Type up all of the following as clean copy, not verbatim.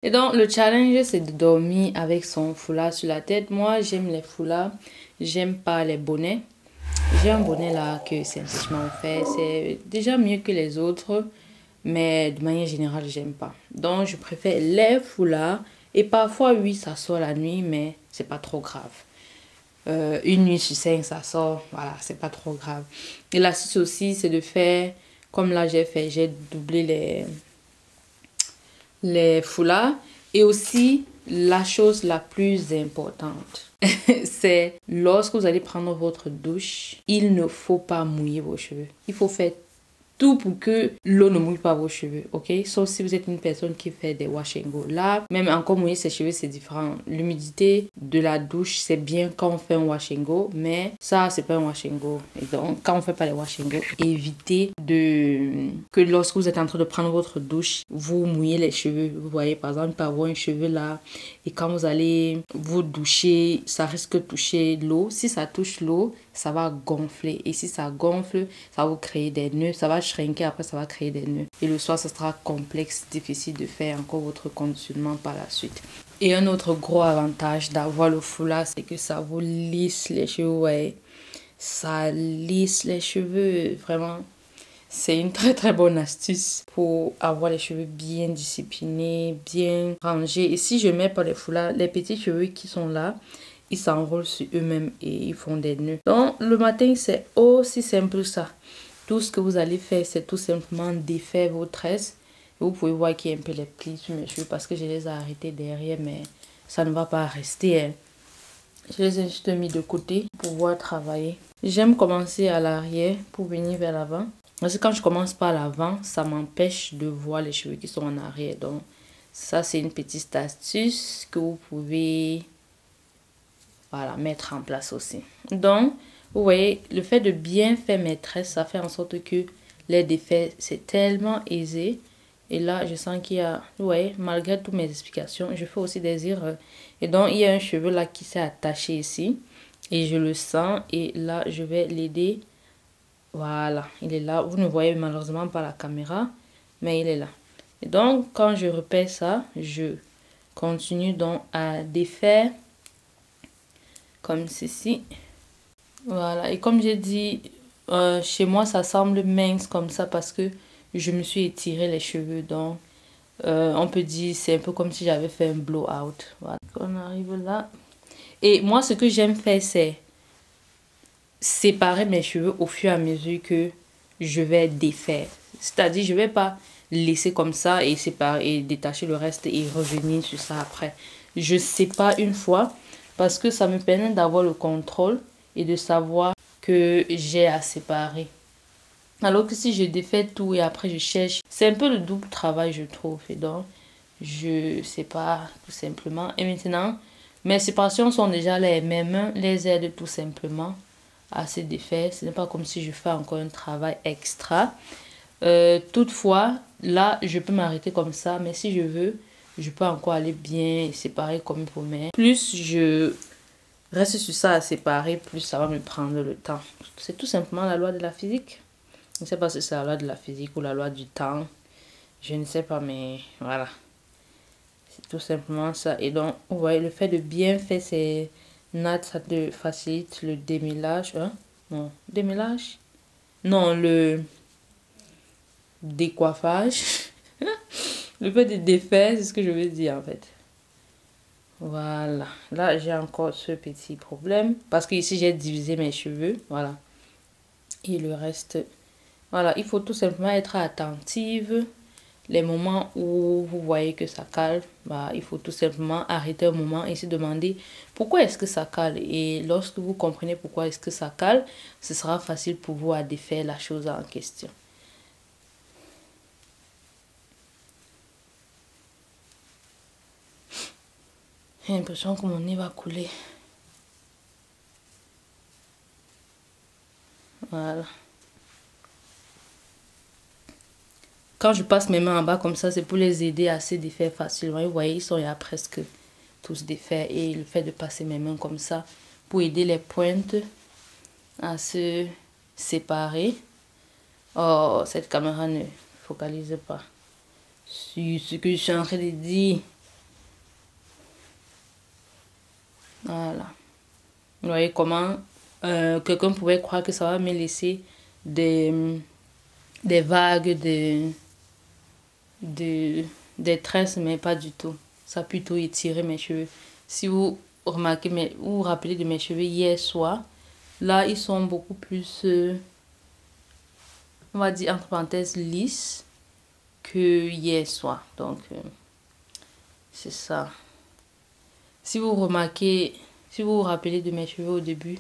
Et donc, le challenge, c'est de dormir avec son foulard sur la tête. Moi, j'aime les foulards. J'aime pas les bonnets. J'ai un bonnet là que sincèrement fait. C'est déjà mieux que les autres. Mais de manière générale, j'aime pas. Donc, je préfère les foulards. Et parfois, oui, ça sort la nuit, mais c'est pas trop grave. Une nuit sur 5, ça sort. Voilà, c'est pas trop grave. Et l'astuce aussi, c'est de faire comme là j'ai fait. J'ai doublé les foulards. Et aussi, la chose la plus importante, c'est lorsque vous allez prendre votre douche, il ne faut pas mouiller vos cheveux. Il faut faire tout pour que l'eau ne mouille pas vos cheveux, ok? Sauf si vous êtes une personne qui fait des wash and go. Là, même encore mouiller ses cheveux, c'est différent. L'humidité de la douche, c'est bien quand on fait un wash and go, mais ça, c'est pas un wash and go. Et donc, quand on fait pas les wash and go, évitez que lorsque vous êtes en train de prendre votre douche, vous mouillez les cheveux. Vous voyez, par exemple, par avoir un cheveu là, et quand vous allez vous doucher, ça risque de toucher l'eau. Si ça touche l'eau, ça va gonfler. Et si ça gonfle, ça va vous créer des nœuds. Ça va shrinker, après ça va créer des nœuds. Et le soir, ça sera complexe, difficile de faire encore votre conditionnement par la suite. Et un autre gros avantage d'avoir le foulard, c'est que ça vous lisse les cheveux. Ouais. Ça lisse les cheveux, vraiment. C'est une très très bonne astuce pour avoir les cheveux bien disciplinés, bien rangés. Et si je mets pas les foulards, les petits cheveux qui sont là, ils s'enroulent sur eux-mêmes et ils font des nœuds. Donc le matin, c'est aussi simple que ça. Tout ce que vous allez faire, c'est tout simplement défaire vos tresses. Et vous pouvez voir qu'il y a un peu les plis sur mes cheveux parce que je les ai arrêtés derrière, mais ça ne va pas rester. Hein. Je les ai juste mis de côté pour pouvoir travailler. J'aime commencer à l'arrière pour venir vers l'avant. Parce que quand je commence par l'avant, ça m'empêche de voir les cheveux qui sont en arrière. Donc, ça, c'est une petite astuce que vous pouvez mettre en place aussi. Donc, vous voyez, le fait de bien faire mes tresses, ça fait en sorte que les défaits, c'est tellement aisé. Et là, je sens qu'il y a, vous voyez, malgré toutes mes explications, je fais aussi des erreurs. Et donc, il y a un cheveu là qui s'est attaché ici. Et je le sens. Et là, je vais l'aider. Voilà, il est là. Vous ne voyez malheureusement pas la caméra, mais il est là. Et donc, quand je repère ça, je continue donc à défaire comme ceci. Voilà, et comme j'ai dit, chez moi, ça semble mince comme ça parce que je me suis étiré les cheveux. Donc, on peut dire c'est un peu comme si j'avais fait un blowout. Voilà, on arrive là. Et moi, ce que j'aime faire, c'est séparer mes cheveux au fur et à mesure que je vais défaire. C'est-à-dire, je ne vais pas laisser comme ça et séparer et détacher le reste et revenir sur ça après. Je sépare une fois parce que ça me permet d'avoir le contrôle et de savoir que j'ai à séparer. Alors que si je défais tout et après je cherche, c'est un peu le double travail, je trouve. Et donc, je sépare tout simplement. Et maintenant, mes séparations sont déjà les mêmes. Les aide tout simplement à se défaire. Ce n'est pas comme si je fais encore un travail extra. Toutefois, là, je peux m'arrêter comme ça. Mais si je veux, je peux encore aller bien séparer comme il faut. Mais plus je reste sur ça à séparer, plus ça va me prendre le temps. C'est tout simplement la loi de la physique. Je ne sais pas si c'est la loi de la physique ou la loi du temps. Je ne sais pas, mais voilà. C'est tout simplement ça. Et donc, vous voyez, le fait de bien faire ces nattes, ça te facilite le démêlage. Hein? Non, démêlage? Non, le décoiffage. Le fait de défaire, c'est ce que je veux dire en fait. Voilà. Là, j'ai encore ce petit problème. Parce que ici, j'ai divisé mes cheveux. Voilà. Et le reste... Voilà, il faut tout simplement être attentive. Les moments où vous voyez que ça cale, il faut tout simplement arrêter un moment et se demander pourquoi est-ce que ça cale. Et lorsque vous comprenez pourquoi est-ce que ça cale, ce sera facile pour vous à défaire la chose en question. J'ai l'impression que mon nez va couler. Voilà. Quand je passe mes mains en bas comme ça, c'est pour les aider à se défaire facilement. Vous voyez, ils sont là presque tous défaits. Et le fait de passer mes mains comme ça pour aider les pointes à se séparer. Oh, cette caméra ne focalise pas sur ce que je suis en train de dire. Voilà. Vous voyez comment quelqu'un pouvait croire que ça va me laisser des vagues, des tresses, mais pas du tout. Ça a plutôt étiré mes cheveux. Si vous remarquez, vous vous rappelez de mes cheveux hier soir, là ils sont beaucoup plus, on va dire entre parenthèses, lisses que hier soir. Donc, c'est ça. Si vous remarquez, si vous vous rappelez de mes cheveux au début,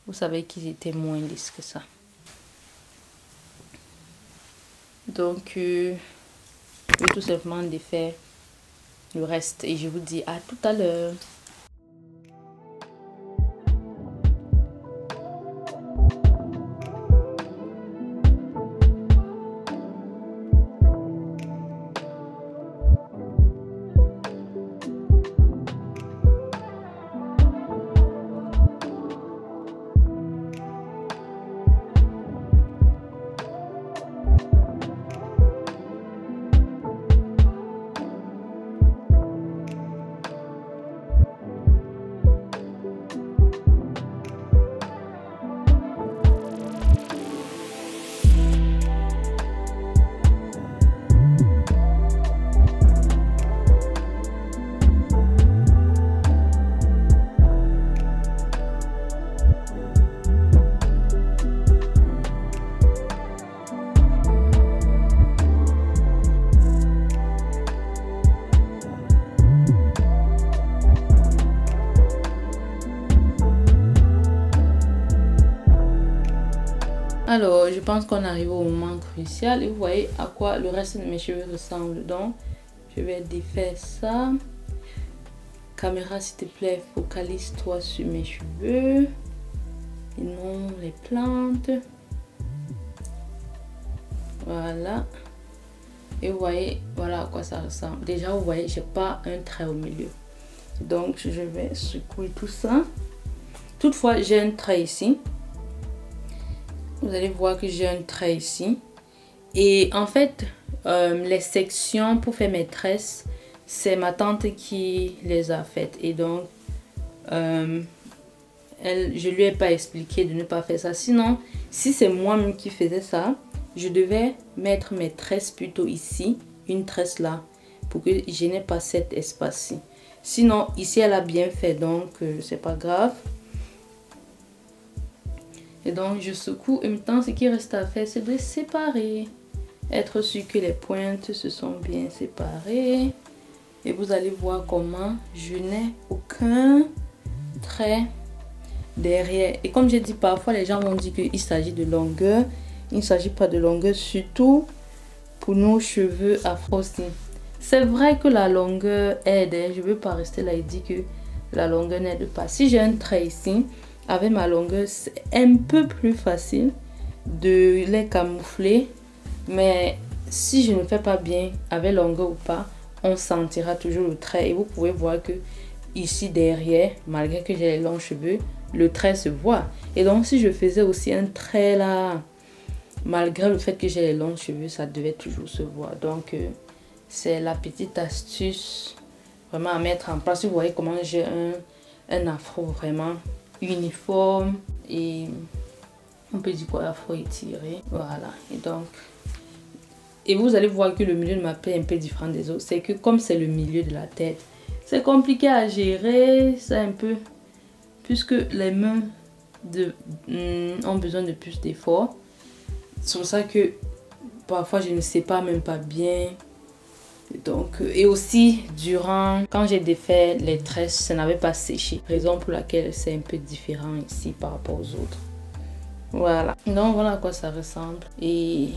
vous savez qu'ils étaient moins lisses que ça. Donc, je vais tout simplement défaire le reste et je vous dis à tout à l'heure. Alors, je pense qu'on arrive au moment crucial et vous voyez à quoi le reste de mes cheveux ressemble. Donc, je vais défaire ça. Caméra, s'il te plaît, focalise-toi sur mes cheveux et non les plantes. Voilà. Et vous voyez, voilà à quoi ça ressemble. Déjà, vous voyez, j'ai pas un trait au milieu. Donc, je vais secouer tout ça. Toutefois, j'ai un trait ici. Vous allez voir que j'ai un trait ici. Et en fait, les sections pour faire mes tresses, c'est ma tante qui les a faites. Et donc, je lui ai pas expliqué de ne pas faire ça. Sinon, si c'est moi-même qui faisais ça, je devais mettre mes tresses plutôt ici, une tresse là, pour que je n'ai pas cet espace-ci. Sinon, ici, elle a bien fait, donc c'est pas grave. Et donc, je secoue. Et maintenant, ce qui reste à faire, c'est de séparer. Être sûr que les pointes se sont bien séparées. Et vous allez voir comment je n'ai aucun trait derrière. Et comme j'ai dit, parfois, les gens vont dire qu'il s'agit de longueur. Il ne s'agit pas de longueur, surtout pour nos cheveux afro aussi. C'est vrai que la longueur aide. Je ne veux pas rester là et dire que la longueur n'aide pas. Si j'ai un trait ici, avec ma longueur, c'est un peu plus facile de les camoufler. Mais si je ne fais pas bien avec longueur ou pas, on sentira toujours le trait. Et vous pouvez voir que ici derrière, malgré que j'ai les longs cheveux, le trait se voit. Et donc si je faisais aussi un trait là, malgré le fait que j'ai les longs cheveux, ça devait toujours se voir. Donc c'est la petite astuce vraiment à mettre en place. Vous voyez comment j'ai un afro vraiment uniforme et on peut dire quoi, afro étiré. Voilà. Et donc, et vous allez voir que le milieu de ma paix est un peu différent des autres. C'est que comme c'est le milieu de la tête, c'est compliqué à gérer. C'est un peu, puisque les mains ont besoin de plus d'efforts. C'est pour ça que parfois je ne sais pas même pas bien. Donc, et aussi durant quand j'ai défait les tresses, ça n'avait pas séché, raison pour laquelle c'est un peu différent ici par rapport aux autres. Voilà, donc voilà à quoi ça ressemble. Et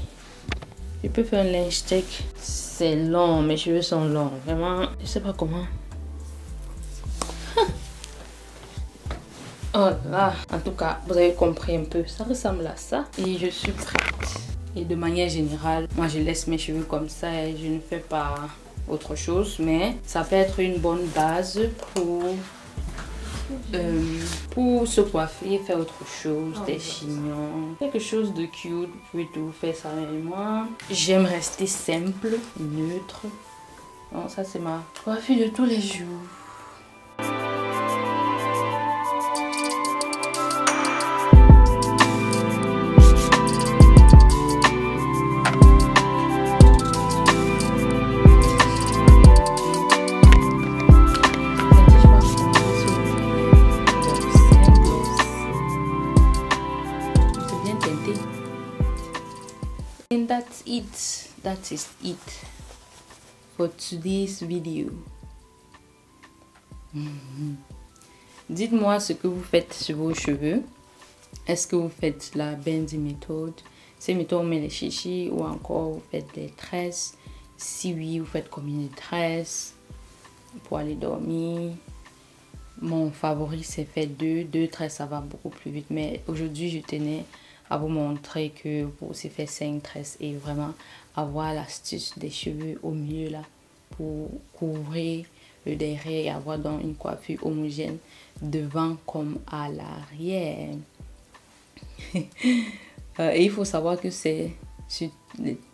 je peux faire un linge check. C'est long, mes cheveux sont longs, vraiment je sais pas comment. Oh là, en tout cas vous avez compris un peu, ça ressemble à ça et je suis prête. Et de manière générale, moi je laisse mes cheveux comme ça et je ne fais pas autre chose. Mais ça peut être une bonne base pour se coiffer, faire autre chose, des chignons, quelque chose de cute. Vous pouvez tout faire ça avec moi. J'aime rester simple, neutre. Donc ça c'est ma coiffure de tous les jours. And that's it. That is it for today's video. Dites-moi ce que vous faites sur vos cheveux. Est-ce que vous faites la Bendy méthode? C'est méthode on met les chichis ou encore vous faites des tresses? Si oui, vous faites combien de tresses pour aller dormir? Mon favori c'est fait 2 tresses, ça va beaucoup plus vite. Mais aujourd'hui, je tenais à vous montrer que vous aussi faire 5 tresses et vraiment avoir l'astuce des cheveux au milieu là pour couvrir le derrière et avoir donc une coiffure homogène devant comme à l'arrière. Et il faut savoir que c'est sur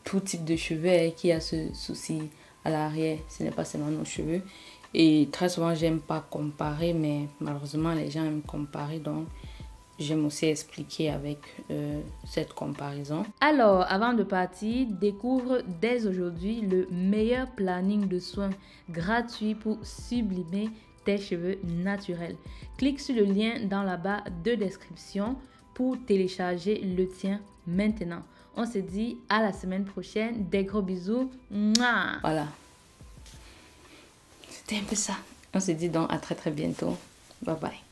tout type de cheveux qui a ce souci à l'arrière. Ce n'est pas seulement nos cheveux. Et très souvent, j'aime pas comparer, mais malheureusement, les gens aiment comparer. Donc, j'aime aussi expliquer avec cette comparaison. Alors, avant de partir, découvre dès aujourd'hui le meilleur planning de soins gratuit pour sublimer tes cheveux naturels. Clique sur le lien dans la barre de description pour télécharger le tien maintenant. On se dit à la semaine prochaine. Des gros bisous. Mouah. Voilà. C'était un peu ça. On se dit donc à très bientôt. Bye bye.